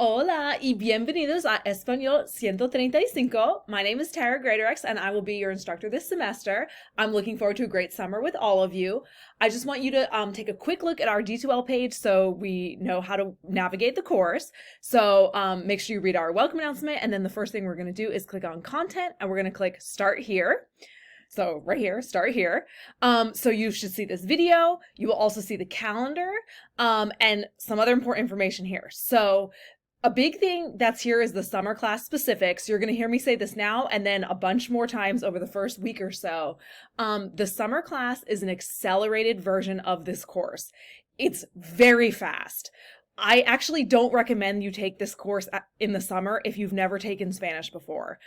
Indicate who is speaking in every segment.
Speaker 1: Hola y bienvenidos a Español 135. My name is Tara Greatorex and I will be your instructor this semester. I'm looking forward to a great summer with all of you. I just want you to take a quick look at our D2L page so we know how to navigate the course. So make sure you read our welcome announcement, and then the first thing we're going to do is click on content and we're going to click start here. So right here, start here. So you should see this video. You will also see the calendar and some other important information here. So a big thing that's here is the summer class specifics. You're going to hear me say this now and then a bunch more times over the first week or so. The summer class is an accelerated version of this course. It's very fast. I actually don't recommend you take this course in the summer if you've never taken Spanish before.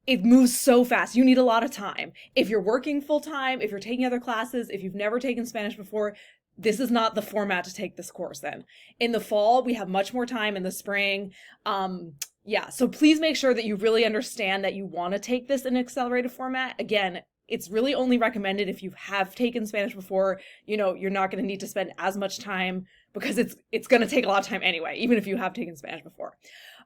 Speaker 1: It moves so fast. You need a lot of time. If you're working full time, if you're taking other classes, if you've never taken Spanish before, this is not the format to take this course in. In the fall, we have much more time. In the spring. So please make sure that you really understand that you want to take this in accelerated format. Again, it's really only recommended if you have taken Spanish before. You're not going to need to spend as much time because it's going to take a lot of time anyway, even if you have taken Spanish before.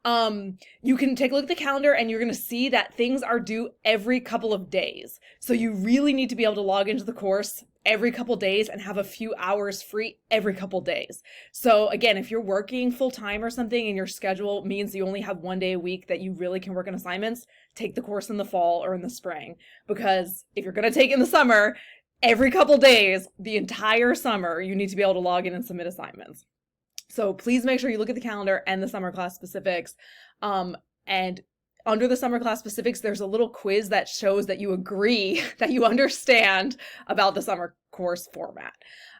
Speaker 1: You can take a look at the calendar and you're going to see that things are due every couple of days. So you really need to be able to log into the course every couple days and have a few hours free every couple days. So again, if you're working full time or something and your schedule means you only have one day a week that you really can work on assignments, take the course in the fall or in the spring. Because if you're going to take it in the summer, every couple days, the entire summer, you need to be able to log in and submit assignments. So please make sure you look at the calendar and the summer class specifics. And under the summer class specifics, there's a little quiz that shows that you agree, that you understand about the summer course format.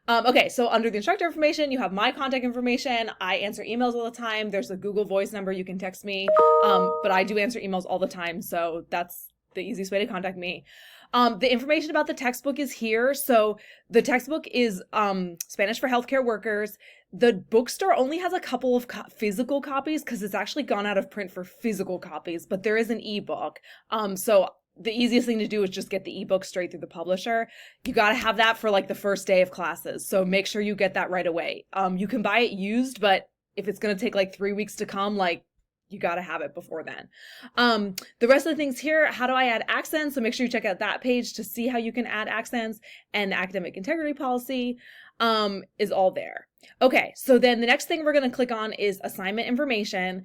Speaker 1: Okay, so under the instructor information, you have my contact information. I answer emails all the time. There's a Google Voice number. You can text me, but I do answer emails all the time. So that's the easiest way to contact me. The information about the textbook is here. So the textbook is Spanish for Healthcare Workers. The bookstore only has a couple of physical copies because it's actually gone out of print for physical copies, but there is an ebook. So the easiest thing to do is just get the ebook straight through the publisher. You got to have that for like the first day of classes. So make sure you get that right away. You can buy it used, but if it's going to take like 3 weeks to come, you got to have it before then. The rest of the things here, how do I add accents? So make sure you check out that page to see how you can add accents, and the academic integrity policy is all there. Okay, so then the next thing we're going to click on is assignment information.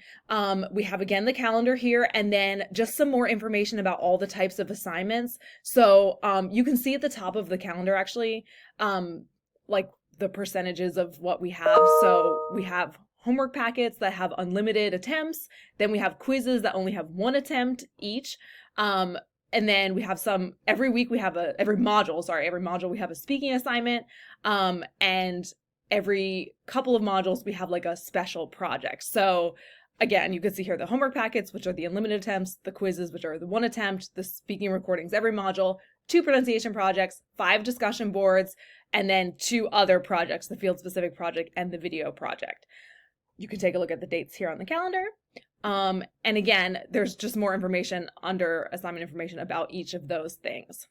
Speaker 1: We have, again, the calendar here, and then just some more information about all the types of assignments. So you can see at the top of the calendar, actually, like the percentages of what we have. So we have homework packets that have unlimited attempts. Then we have quizzes that only have one attempt each. And then we have every week we have every module we have a speaking assignment. And every couple of modules we have like a special project. So again, you can see here the homework packets, which are the unlimited attempts, the quizzes, which are the one attempt, the speaking recordings every module, 2 pronunciation projects, 5 discussion boards, and then 2 other projects, the field specific project and the video project. You can take a look at the dates here on the calendar. And again, there's just more information under assignment information about each of those things.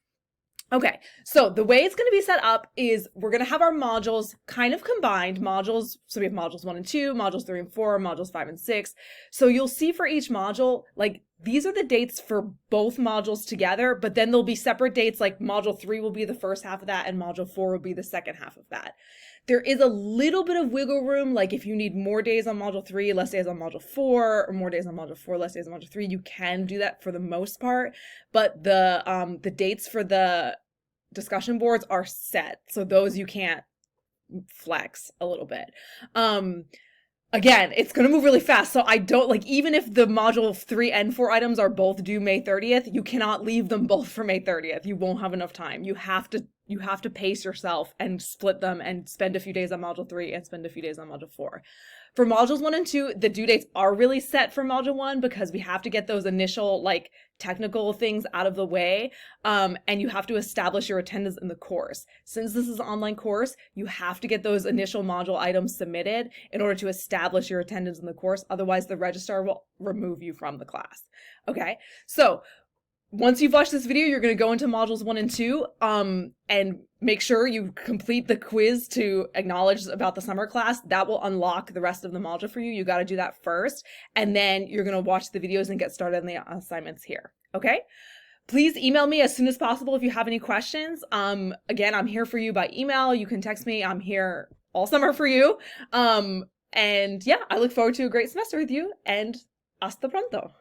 Speaker 1: Okay, so the way it's going to be set up is we're going to have our modules kind of combined. So we have modules 1 and 2, modules 3 and 4, modules 5 and 6. So you'll see for each module, these are the dates for both modules together, but then there'll be separate dates, like module 3 will be the first half of that and module 4 will be the second half of that. There is a little bit of wiggle room, like if you need more days on module 3, less days on module 4, or more days on module 4, less days on module 3, you can do that for the most part. But the dates for the discussion boards are set, so those you can't flex a little bit. Again, it's going to move really fast, so I don't even if the module 3 and 4 items are both due May 30th, you cannot leave them both for May 30th. You won't have enough time. You have to pace yourself and split them and spend a few days on module 3 and spend a few days on module 4. For modules 1 and 2, the due dates are really set for module 1 because we have to get those initial technical things out of the way, and you have to establish your attendance in the course. Since this is an online course, you have to get those initial module items submitted in order to establish your attendance in the course. Otherwise, the registrar will remove you from the class. Okay, so once you've watched this video, you're going to go into modules 1 and 2 and make sure you complete the quiz to acknowledge about the summer class. That will unlock the rest of the module for you. You got to do that first, and then you're going to watch the videos and get started on the assignments here. Okay? Please email me as soon as possible if you have any questions. Again, I'm here for you by email. You can text me. I'm here all summer for you. And yeah, I look forward to a great semester with you, and hasta pronto.